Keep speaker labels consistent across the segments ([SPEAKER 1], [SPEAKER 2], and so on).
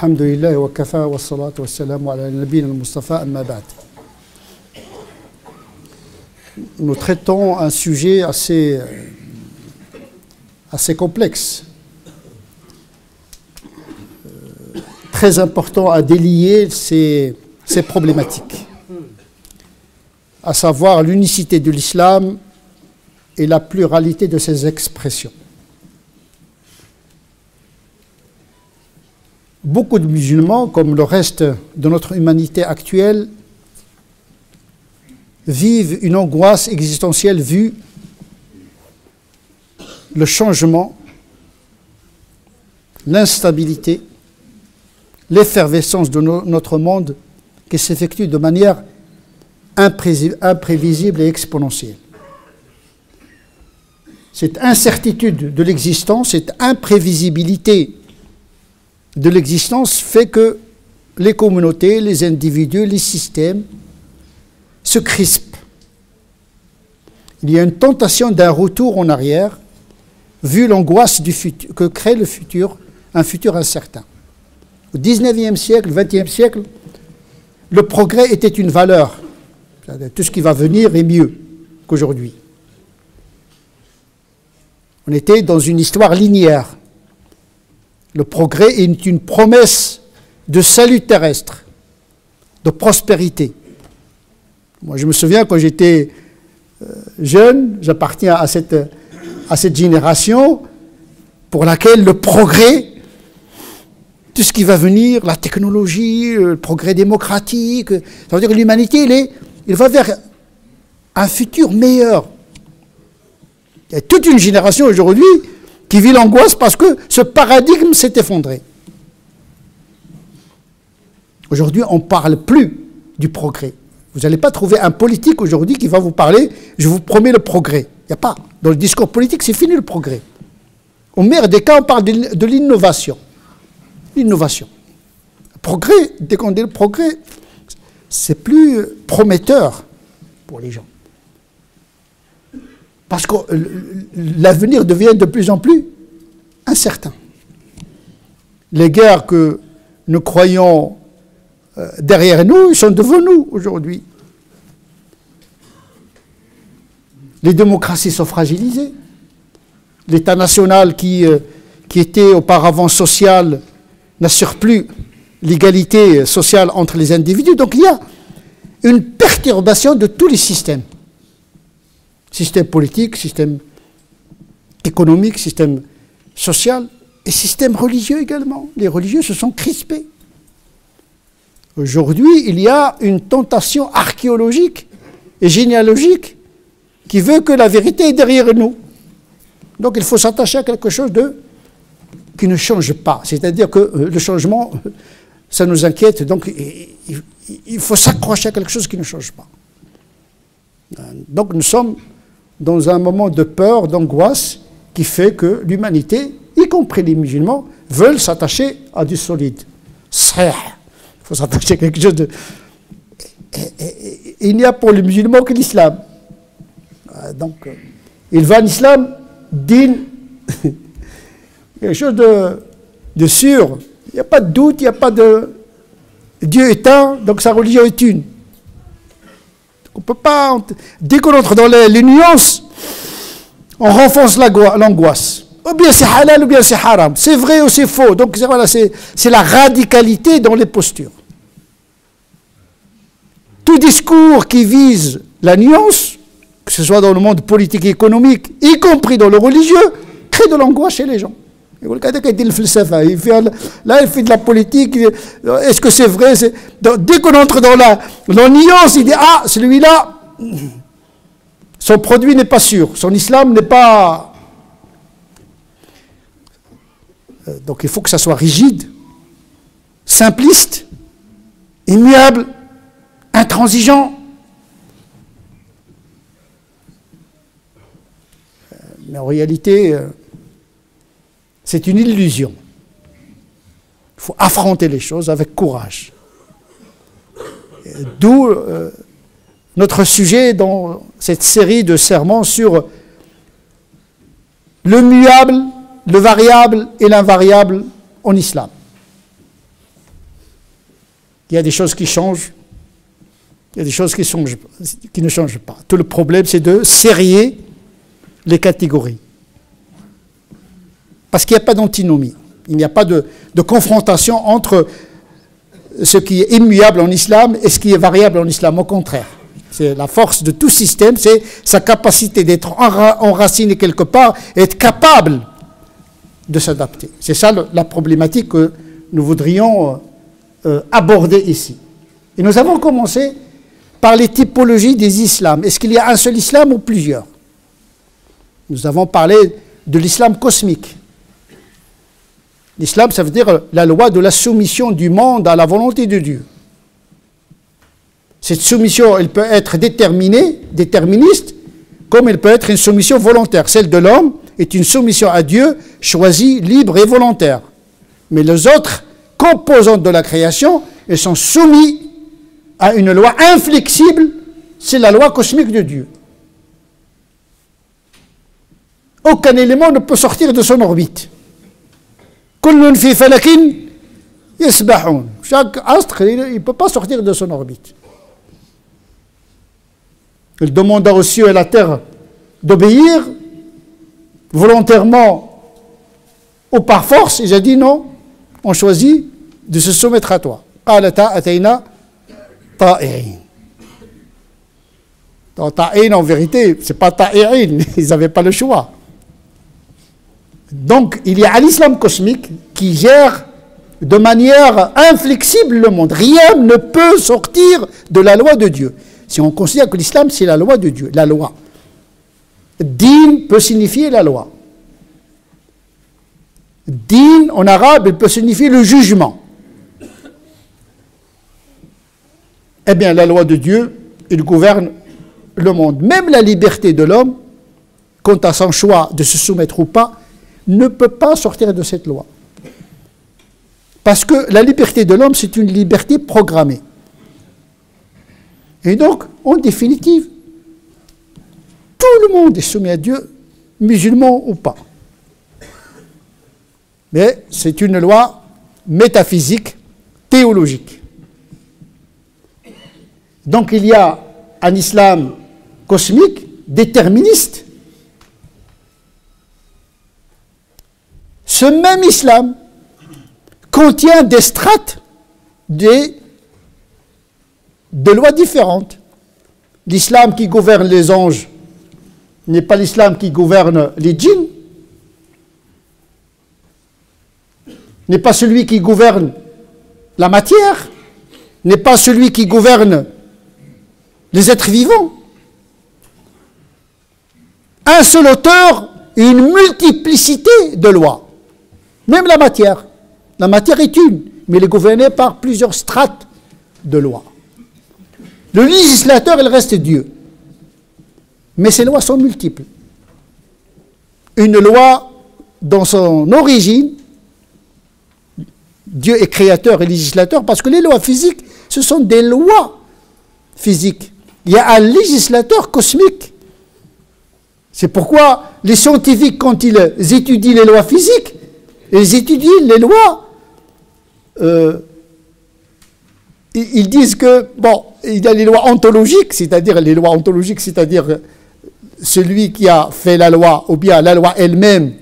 [SPEAKER 1] Alhamdulillah wa kafa wa salatu wa salam ala nabiyina al-Mustafa amma ba'd. Nous traitons un sujet assez complexe, très important à délier ces problématiques, à savoir l'unicité de l'islam et la pluralité de ses expressions. Beaucoup de musulmans, comme le reste de notre humanité actuelle, vivent une angoisse existentielle vu le changement, l'instabilité, l'effervescence de notre monde qui s'effectue de manière imprévisible et exponentielle. Cette incertitude de l'existence, cette imprévisibilité de l'existence fait que les communautés, les individus, les systèmes se crispent. Il y a une tentation d'un retour en arrière, vu l'angoisse du futur, que crée le futur, un futur incertain. Au XIXe siècle, XXe siècle, le progrès était une valeur. Tout ce qui va venir est mieux qu'aujourd'hui. On était dans une histoire linéaire. Le progrès est une promesse de salut terrestre, de prospérité. Moi, je me souviens quand j'étais jeune, j'appartiens à cette génération pour laquelle le progrès, tout ce qui va venir, la technologie, le progrès démocratique, ça veut dire que l'humanité, il va vers un futur meilleur. Il y a toute une génération aujourd'hui qui vit l'angoisse parce que ce paradigme s'est effondré. Aujourd'hui, on ne parle plus du progrès. Vous n'allez pas trouver un politique aujourd'hui qui va vous parler « je vous promets le progrès ». Il n'y a pas. Dans le discours politique, c'est fini le progrès. Au meilleur des cas, on parle de l'innovation. L'innovation. Le progrès, dès qu'on dit le progrès, c'est plus prometteur pour les gens. Parce que l'avenir devient de plus en plus incertain. Les guerres que nous croyons derrière nous, ils sont devant nous aujourd'hui. Les démocraties sont fragilisées. L'État national qui était auparavant social n'assure plus l'égalité sociale entre les individus. Donc il y a une perturbation de tous les systèmes. Système politique, système économique, système social et système religieux également. Les religieux se sont crispés. Aujourd'hui, il y a une tentation archéologique et généalogique qui veut que la vérité est derrière nous. Donc il faut s'attacher à quelque chose qui ne change pas. C'est-à-dire que le changement, ça nous inquiète. Donc il faut s'accrocher à quelque chose qui ne change pas. Donc nous sommes dans un moment de peur, d'angoisse, qui fait que l'humanité, y compris les musulmans, veulent s'attacher à du solide. Il faut s'attacher à quelque chose de... Il n'y a pour les musulmans que l'islam. Donc, il va en islam, din, quelque chose de sûr. Il n'y a pas de doute, il n'y a pas de... Dieu est un, donc sa religion est une. On peut pas, dès qu'on entre dans les nuances, on renfonce l'angoisse. Ou bien c'est halal ou bien c'est haram. C'est vrai ou c'est faux. Donc voilà, c'est la radicalité dans les postures. Tout discours qui vise la nuance, que ce soit dans le monde politique et économique, y compris dans le religieux, crée de l'angoisse chez les gens. Là, il fait de la politique. Est-ce que c'est vrai? Dès qu'on entre dans la nuance, il dit « Ah, celui-là, son produit n'est pas sûr, son islam n'est pas... » Donc il faut que ça soit rigide, simpliste, immuable, intransigeant. Mais en réalité... c'est une illusion. Il faut affronter les choses avec courage. D'où notre sujet dans cette série de sermons sur le muable, le variable et l'invariable en islam. Il y a des choses qui changent, il y a des choses qui ne changent pas. Tout le problème, c'est de serrer les catégories. Parce qu'il n'y a pas d'antinomie. Il n'y a pas de confrontation entre ce qui est immuable en islam et ce qui est variable en islam. Au contraire. C'est la force de tout système, c'est sa capacité d'être enraciné quelque part et être capable de s'adapter. C'est ça la problématique que nous voudrions aborder ici. Et nous avons commencé par les typologies des islams. Est-ce qu'il y a un seul islam ou plusieurs? Nous avons parlé de l'islam cosmique. L'islam, ça veut dire la loi de la soumission du monde à la volonté de Dieu. Cette soumission, elle peut être déterministe, comme elle peut être une soumission volontaire. Celle de l'homme est une soumission à Dieu, choisie, libre et volontaire. Mais les autres composantes de la création, elles sont soumises à une loi inflexible, c'est la loi cosmique de Dieu. Aucun élément ne peut sortir de son orbite. Kullun fi falakin yasbahun. Chaque astre, il ne peut pas sortir de son orbite. Il demanda aux cieux et à la terre d'obéir volontairement ou par force. Il a dit non, on choisit de se soumettre à toi. Ta'in, en vérité, ce n'est pas ta'i'in, ils n'avaient pas le choix. Donc, il y a l'islam cosmique qui gère de manière inflexible le monde. Rien ne peut sortir de la loi de Dieu. Si on considère que l'islam, c'est la loi de Dieu, la loi. Din peut signifier la loi. Din, en arabe, il peut signifier le jugement. Eh bien, la loi de Dieu, il gouverne le monde. Même la liberté de l'homme, quant à son choix de se soumettre ou pas, ne peut pas sortir de cette loi. Parce que la liberté de l'homme, c'est une liberté programmée. Et donc, en définitive, tout le monde est soumis à Dieu, musulman ou pas. Mais c'est une loi métaphysique, théologique. Donc il y a un islam cosmique, déterministe. Ce même islam contient des strates de lois différentes. L'islam qui gouverne les anges n'est pas l'islam qui gouverne les djinns, n'est pas celui qui gouverne la matière, n'est pas celui qui gouverne les êtres vivants. Un seul auteur et une multiplicité de lois. Même la matière. La matière est une, mais elle est gouvernée par plusieurs strates de lois. Le législateur, il reste Dieu. Mais ces lois sont multiples. Une loi, dans son origine, Dieu est créateur et législateur, parce que les lois physiques, ce sont des lois physiques. Il y a un législateur cosmique. C'est pourquoi les scientifiques, quand ils étudient les lois physiques, ils étudient les lois, ils disent que, bon, il y a les lois ontologiques, c'est-à-dire celui qui a fait la loi, ou bien la loi elle-même,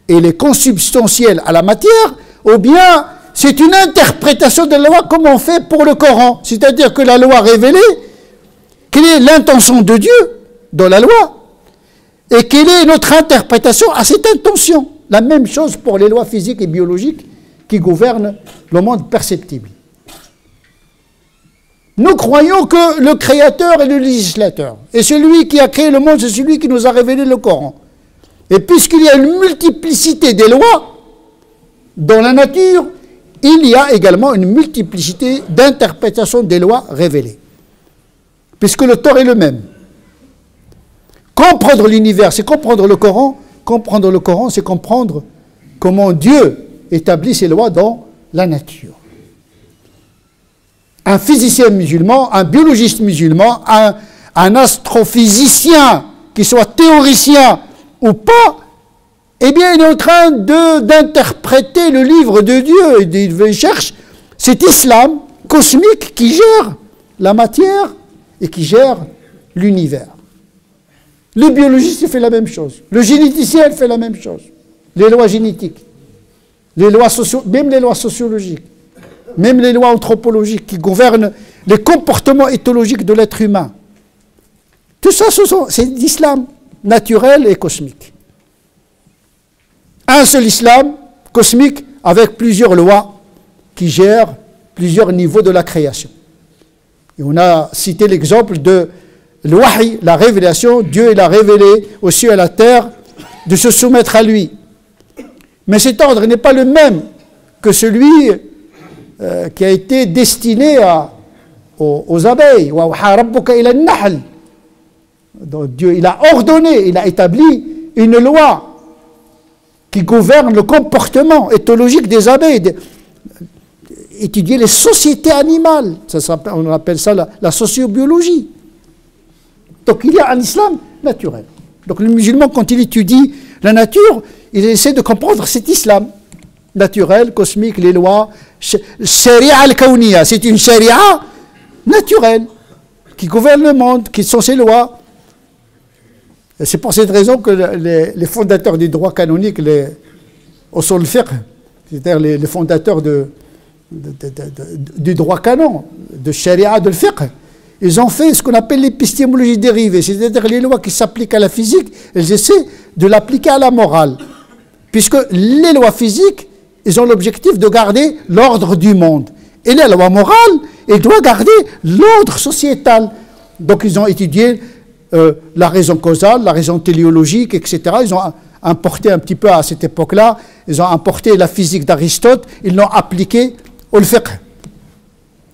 [SPEAKER 1] elle est consubstantielle à la matière, ou bien c'est une interprétation de la loi comme on fait pour le Coran. C'est-à-dire que la loi révélée, quelle est l'intention de Dieu dans la loi, et quelle est notre interprétation à cette intention. La même chose pour les lois physiques et biologiques qui gouvernent le monde perceptible. Nous croyons que le Créateur est le législateur. Et celui qui a créé le monde, c'est celui qui nous a révélé le Coran. Et puisqu'il y a une multiplicité des lois dans la nature, il y a également une multiplicité d'interprétations des lois révélées. Puisque l'auteur est le même. Comprendre l'univers, c'est comprendre le Coran. Comprendre le Coran, c'est comprendre comment Dieu établit ses lois dans la nature. Un physicien musulman, un biologiste musulman, un astrophysicien, qui soit théoricien ou pas, eh bien, il est en train d'interpréter le livre de Dieu. Il cherche cet islam cosmique qui gère la matière et qui gère l'univers. Le biologiste fait la même chose. Le généticien fait la même chose. Les lois génétiques, les lois même les lois sociologiques, même les lois anthropologiques qui gouvernent les comportements éthologiques de l'être humain. Tout ça, c'est l'islam naturel et cosmique. Un seul islam cosmique avec plusieurs lois qui gèrent plusieurs niveaux de la création. Et on a cité l'exemple de l'wahi, la révélation. Dieu il a révélé aux cieux et à la terre de se soumettre à lui. Mais cet ordre n'est pas le même que celui qui a été destiné aux abeilles. Donc Dieu il a ordonné, il a établi une loi qui gouverne le comportement éthologique des abeilles, étudier les sociétés animales, on appelle ça la sociobiologie. Donc il y a un islam naturel. Donc le musulman, quand il étudie la nature, il essaie de comprendre cet islam naturel, cosmique, les lois, sharia al-kawniya, c'est une sharia naturelle qui gouverne le monde, qui sont ses lois. C'est pour cette raison que les fondateurs du droit canonique, les usul fiqh, c'est-à-dire les fondateurs du droit canon, de sharia, de fiqh, ils ont fait ce qu'on appelle l'épistémologie dérivée, c'est-à-dire les lois qui s'appliquent à la physique, ils essaient de l'appliquer à la morale. Puisque les lois physiques, ils ont l'objectif de garder l'ordre du monde. Et la loi morale, elle doit garder l'ordre sociétal. Donc ils ont étudié la raison causale, la raison téléologique, etc. Ils ont importé un petit peu à cette époque-là, ils ont importé la physique d'Aristote, ils l'ont appliquée au fiqh.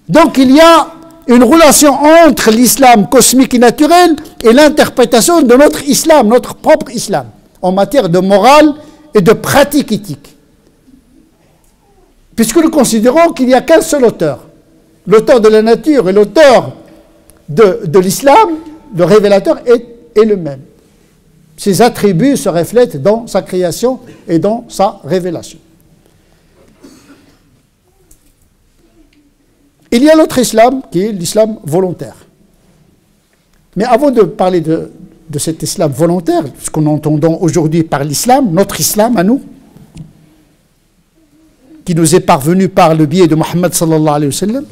[SPEAKER 1] Donc il y a une relation entre l'islam cosmique et naturel et l'interprétation de notre islam, notre propre islam, en matière de morale et de pratique éthique. Puisque nous considérons qu'il n'y a qu'un seul auteur, l'auteur de la nature et l'auteur de l'islam, le révélateur est le même. Ses attributs se reflètent dans sa création et dans sa révélation. Il y a l'autre islam qui est l'islam volontaire. Mais avant de parler de cet islam volontaire, ce qu'on entend aujourd'hui par l'islam, notre islam à nous, qui nous est parvenu par le biais de Mohammed sallallahu alayhi wa sallam,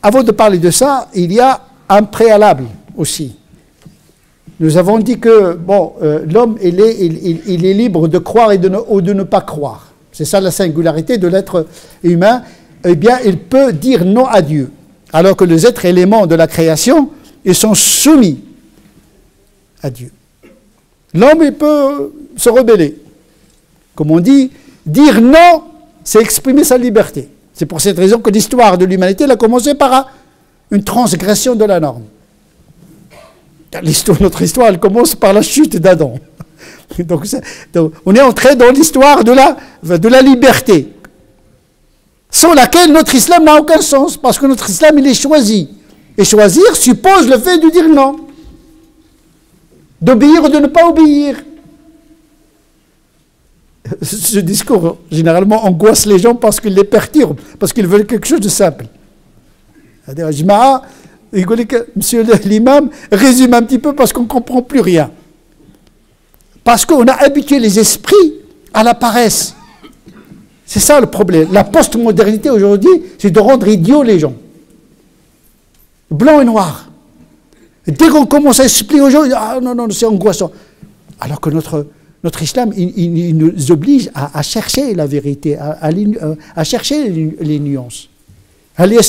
[SPEAKER 1] avant de parler de ça, il y a un préalable aussi. Nous avons dit que bon, l'homme il est libre de croire ou de ne pas croire. C'est ça la singularité de l'être humain. Eh bien, il peut dire non à Dieu. Alors que les êtres éléments de la création, ils sont soumis à Dieu. L'homme, il peut se rebeller. Comme on dit, dire non, c'est exprimer sa liberté. C'est pour cette raison que l'histoire de l'humanité a commencé par une transgression de la norme. Notre histoire, elle commence par la chute d'Adam. Donc, on est entré dans l'histoire de la liberté, sans laquelle notre islam n'a aucun sens, parce que notre islam, il est choisi. Et choisir suppose le fait de dire non, d'obéir ou de ne pas obéir. Ce discours, généralement, angoisse les gens parce qu'il les perturbe, parce qu'ils veulent quelque chose de simple. C'est-à-dire, Jma'a, monsieur l'imam, résume un petit peu parce qu'on ne comprend plus rien. Parce qu'on a habitué les esprits à la paresse. C'est ça le problème. La postmodernité aujourd'hui, c'est de rendre idiots les gens. Blanc et noir. Et dès qu'on commence à expliquer aux gens, ah non, c'est angoissant. Alors que notre islam, il nous oblige à chercher la vérité, à chercher les nuances. Il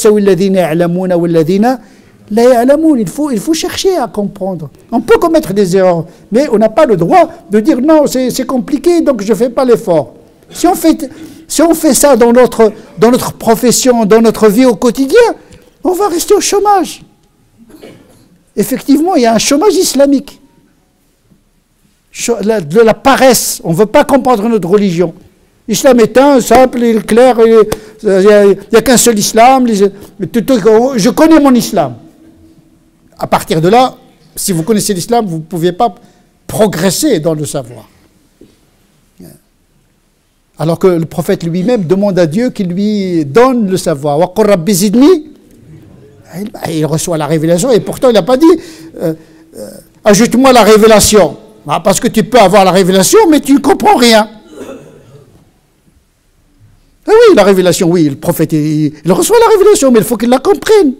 [SPEAKER 1] faut chercher à comprendre. On peut commettre des erreurs, mais on n'a pas le droit de dire non, c'est compliqué, donc je ne fais pas l'effort. Si on fait ça dans notre profession, dans notre vie au quotidien, on va rester au chômage. Effectivement, il y a un chômage islamique. De la paresse, on ne veut pas comprendre notre religion. L'islam est un, simple, il est clair, il n'y a qu'un seul islam, je connais mon islam. À partir de là, si vous connaissez l'islam, vous ne pouvez pas progresser dans le savoir. Alors que le prophète lui-même demande à Dieu qu'il lui donne le savoir. Wa qur rabbi zidni. Il reçoit la révélation et pourtant il n'a pas dit ajoute-moi la révélation. Parce que tu peux avoir la révélation mais tu ne comprends rien. Ah oui, la révélation, oui, le prophète il reçoit la révélation mais il faut qu'il la comprenne.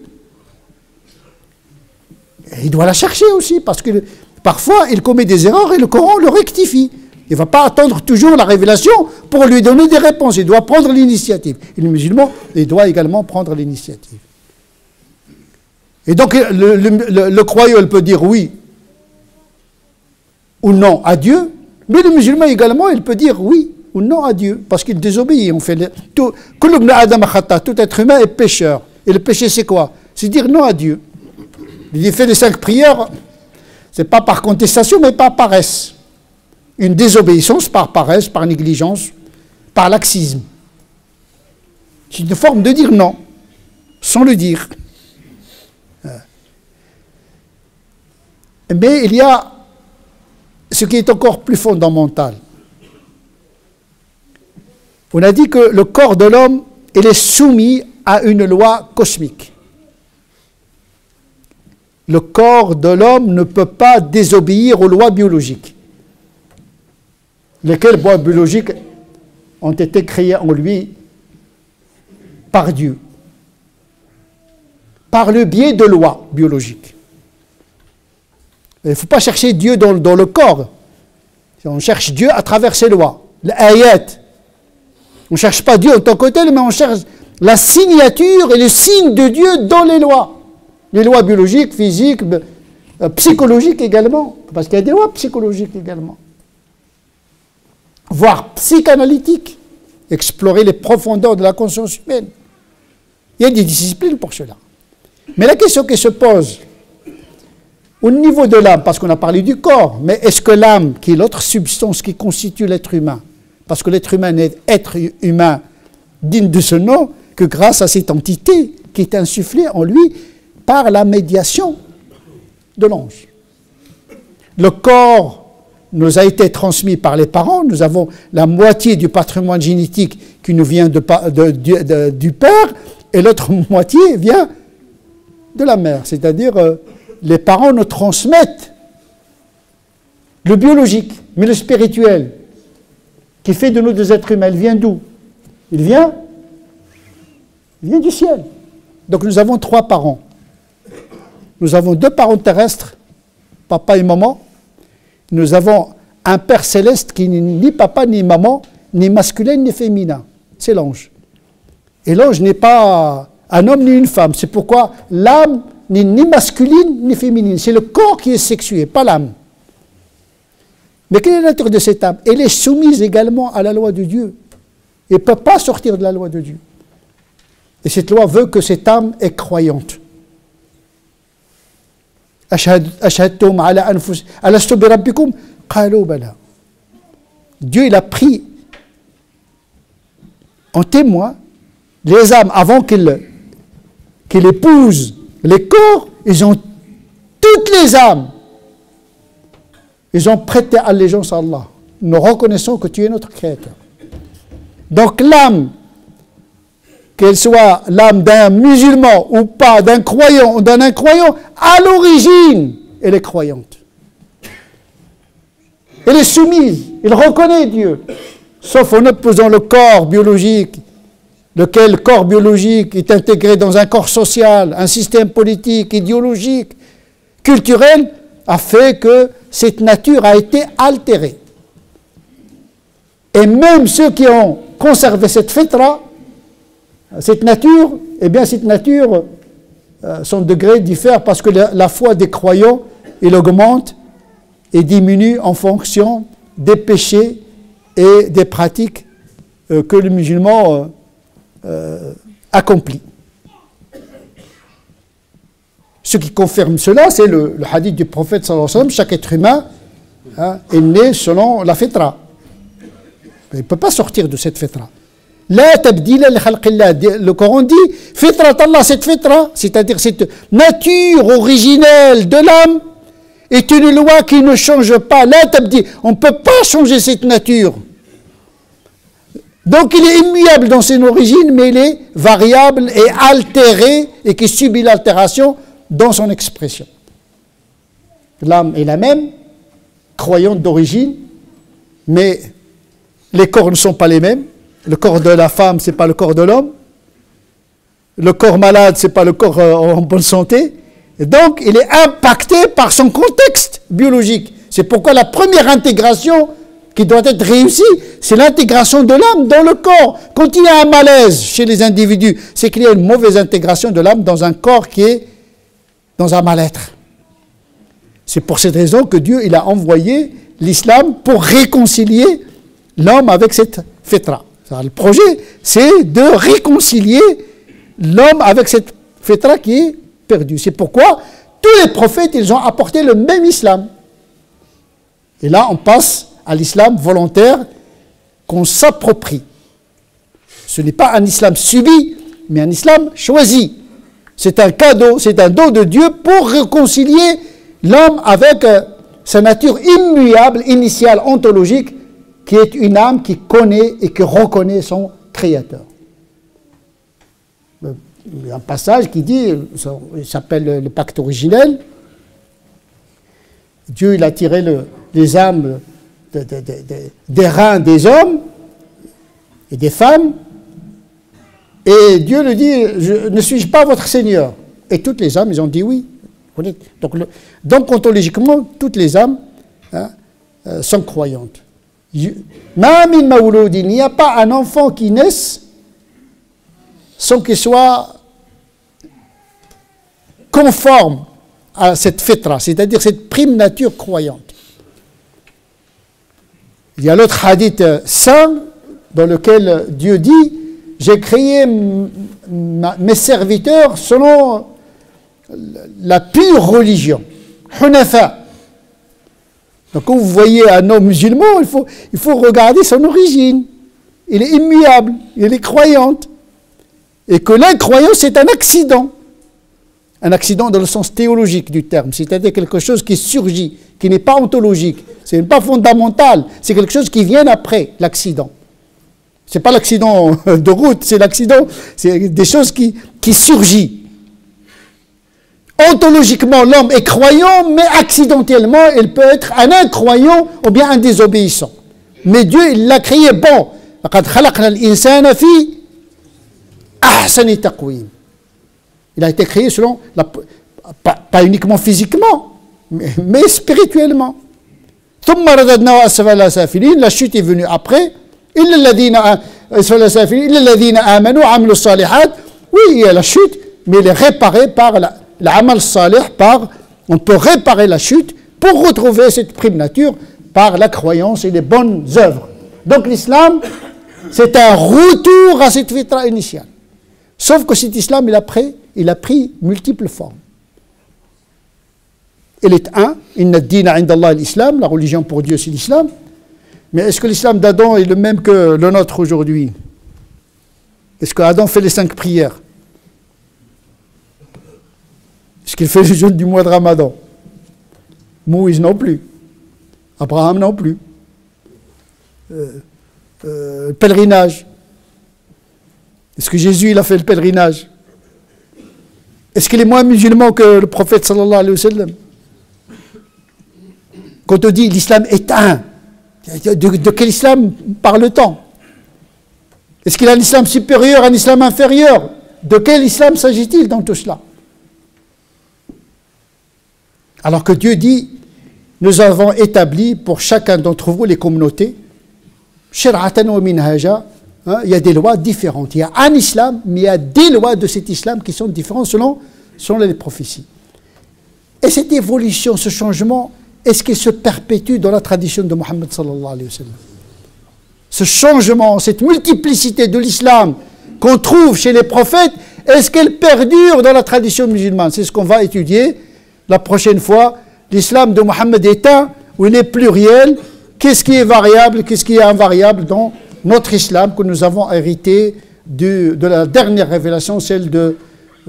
[SPEAKER 1] Et il doit la chercher aussi parce que parfois il commet des erreurs et le Coran le rectifie. Il ne va pas attendre toujours la révélation pour lui donner des réponses. Il doit prendre l'initiative. Et le musulman, il doit également prendre l'initiative. Et donc, le croyant, il peut dire oui ou non à Dieu, mais le musulman également, il peut dire oui ou non à Dieu, parce qu'il désobéit. Tout être humain est pécheur. Et le péché, c'est quoi? C'est dire non à Dieu. Il fait les 5 prières, c'est pas par contestation, mais par paresse. Une désobéissance par paresse, par négligence, par laxisme. C'est une forme de dire non, sans le dire. Mais il y a ce qui est encore plus fondamental. On a dit que le corps de l'homme, il est soumis à une loi cosmique. Le corps de l'homme ne peut pas désobéir aux lois biologiques. Lesquelles lois biologiques ont été créées en lui par Dieu, par le biais de lois biologiques. Il ne faut pas chercher Dieu dans le corps. On cherche Dieu à travers ses lois. L'ayat. On ne cherche pas Dieu en tant que tel, mais on cherche la signature et le signe de Dieu dans les lois. Les lois biologiques, physiques, psychologiques également. Parce qu'il y a des lois psychologiques également. Voire psychanalytiques. Explorer les profondeurs de la conscience humaine. Il y a des disciplines pour cela. Mais la question qui se pose, au niveau de l'âme, parce qu'on a parlé du corps, mais est-ce que l'âme, qui est l'autre substance qui constitue l'être humain, parce que l'être humain n'est être humain digne de ce nom que grâce à cette entité qui est insufflée en lui par la médiation de l'ange. Le corps nous a été transmis par les parents, nous avons la moitié du patrimoine génétique qui nous vient du père, et l'autre moitié vient de la mère, c'est-à-dire les parents nous transmettent le biologique, mais le spirituel, qui fait de nous des êtres humains, il vient d'où? Il vient du ciel. Donc nous avons 3 parents. Nous avons 2 parents terrestres, papa et maman. Nous avons un père céleste qui n'est ni papa ni maman, ni masculin ni féminin. C'est l'ange. Et l'ange n'est pas un homme ni une femme. C'est pourquoi l'âme n'est ni masculine ni féminine. C'est le corps qui est sexué, pas l'âme. Mais quelle est la nature de cette âme? Elle est soumise également à la loi de Dieu. Elle ne peut pas sortir de la loi de Dieu. Et cette loi veut que cette âme est croyante. Dieu, il a pris en témoin les âmes avant qu'il épouse les corps. Ils ont toutes les âmes. Ils ont prêté allégeance à Allah. Nous reconnaissons que tu es notre créateur. Donc l'âme, qu'elle soit l'âme d'un musulman ou pas, d'un croyant ou d'un incroyant, à l'origine, elle est croyante. Elle est soumise, elle reconnaît Dieu. Sauf en opposant le corps biologique, lequel corps biologique est intégré dans un corps social, un système politique, idéologique, culturel, a fait que cette nature a été altérée. Et même ceux qui ont conservé cette fitra, cette nature, eh bien cette nature, son degré diffère parce que la foi des croyants, il augmente et diminue en fonction des péchés et des pratiques que le musulman accomplit. Ce qui confirme cela, c'est le hadith du prophète sallallahu alayhi wa sallam, chaque être humain est né selon la fitra. Il ne peut pas sortir de cette fitra. La tabdila li khalqillah. Le Coran dit fitrat Allah, cette fitra, c'est-à-dire cette nature originelle de l'âme, est une loi qui ne change pas. La tabdil. On ne peut pas changer cette nature. Donc il est immuable dans son origine, mais il est variable et altéré, et qui subit l'altération dans son expression. L'âme est la même, croyante d'origine, mais les corps ne sont pas les mêmes. Le corps de la femme, ce n'est pas le corps de l'homme. Le corps malade, ce n'est pas le corps en bonne santé. Et donc, il est impacté par son contexte biologique. C'est pourquoi la première intégration qui doit être réussie, c'est l'intégration de l'âme dans le corps. Quand il y a un malaise chez les individus, c'est qu'il y a une mauvaise intégration de l'âme dans un corps qui est dans un mal-être. C'est pour cette raison que Dieu il a envoyé l'islam pour réconcilier l'homme avec cette fitra. Le projet, c'est de réconcilier l'homme avec cette fitra qui est perdue. C'est pourquoi tous les prophètes, ils ont apporté le même islam. Et là, on passe à l'islam volontaire qu'on s'approprie. Ce n'est pas un islam subi, mais un islam choisi. C'est un cadeau, c'est un don de Dieu pour réconcilier l'homme avec sa nature immuable, initiale, ontologique, qui est une âme qui connaît et qui reconnaît son Créateur. Il y a un passage qui dit, il s'appelle le pacte originel, Dieu il a tiré les âmes des reins des hommes et des femmes, et Dieu lui dit, ne suis-je pas votre Seigneur? Et toutes les âmes, ils ont dit oui. Donc ontologiquement, toutes les âmes sont croyantes. Il n'y a pas un enfant qui naisse sans qu'il soit conforme à cette fitra, c'est-à-dire cette prime nature croyante. Il y a l'autre hadith saint dans lequel Dieu dit « J'ai créé mes serviteurs selon la pure religion, hunafa ». Donc quand vous voyez un homme musulman, il faut regarder son origine. Il est immuable, il est croyante. Et que l'incroyance, c'est un accident. Un accident dans le sens théologique du terme, c'est-à-dire quelque chose qui surgit, qui n'est pas ontologique, ce n'est pas fondamental, c'est quelque chose qui vient après l'accident. Ce n'est pas l'accident de route, c'est l'accident, c'est des choses qui surgissent. Ontologiquement, l'homme est croyant, mais accidentellement, il peut être un incroyant ou bien un désobéissant. Mais Dieu, il l'a créé bon. Il a été créé selon, pas uniquement physiquement, mais spirituellement. La chute est venue après. Oui, il y a la chute, mais elle est réparée par l'amal salih, on peut réparer la chute pour retrouver cette prime nature par la croyance et les bonnes œuvres. Donc l'islam, c'est un retour à cette fitra initiale. Sauf que cet islam, il a pris multiples formes. Il est un, inna ad-dina inda Allah l'islam, la religion pour Dieu c'est l'islam. Mais est-ce que l'islam d'Adam est le même que le nôtre aujourd'hui? Est-ce qu'Adam fait les 5 prières? Est-ce qu'il fait le jeûne du mois de Ramadan? Moïse non plus. Abraham non plus. Pèlerinage. Est-ce que Jésus il a fait le pèlerinage? Est-ce qu'il est moins musulman que le prophète sallallahu alayhi wa sallam? Quand on dit l'islam est un, de quel islam parle-t-on? Est-ce qu'il a un islam supérieur, un islam inférieur? De quel islam s'agit-il dans tout cela? Alors que Dieu dit, nous avons établi pour chacun d'entre vous les communautés, shir'atan wa minhaja, il y a des lois différentes. Il y a un islam, mais il y a des lois de cet islam qui sont différentes selon les prophéties. Et cette évolution, ce changement, est-ce qu'il se perpétue dans la tradition de Mohammed sallallahu alayhi wa sallam? Ce changement, cette multiplicité de l'islam qu'on trouve chez les prophètes, est-ce qu'elle perdure dans la tradition musulmane? C'est ce qu'on va étudier la prochaine fois. L'islam de Mohammed est un, ou il est pluriel. Qu'est-ce qui est variable, qu'est-ce qui est invariable dans notre islam que nous avons hérité de la dernière révélation, celle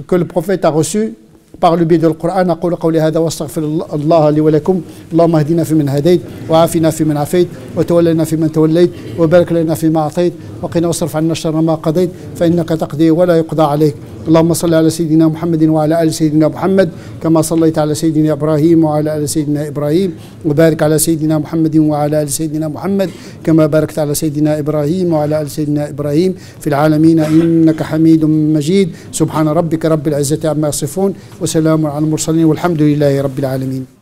[SPEAKER 1] que le prophète a reçue par le biais du Coran. أقول قولي هذا واستغفر الله لي ولكم. اللهم اهدنا فيمن هديت وعافنا فيمن عافيت وتولنا فيمن توليت وبارك لنا فيما أعطيت وقنا واصرف عنا شر ما قضيت فإنك تقضي ولا يقضى عليك. اللهم صل على سيدنا محمد وعلى آل سيدنا محمد كما صليت على سيدنا إبراهيم وعلى آل سيدنا إبراهيم وبارك على سيدنا محمد وعلى آل سيدنا محمد كما باركت على سيدنا إبراهيم وعلى آل سيدنا إبراهيم في العالمين إنك حميد مجيد. سبحان ربك رب العزة عما يصفون وسلام على المرسلين والحمد لله رب العالمين.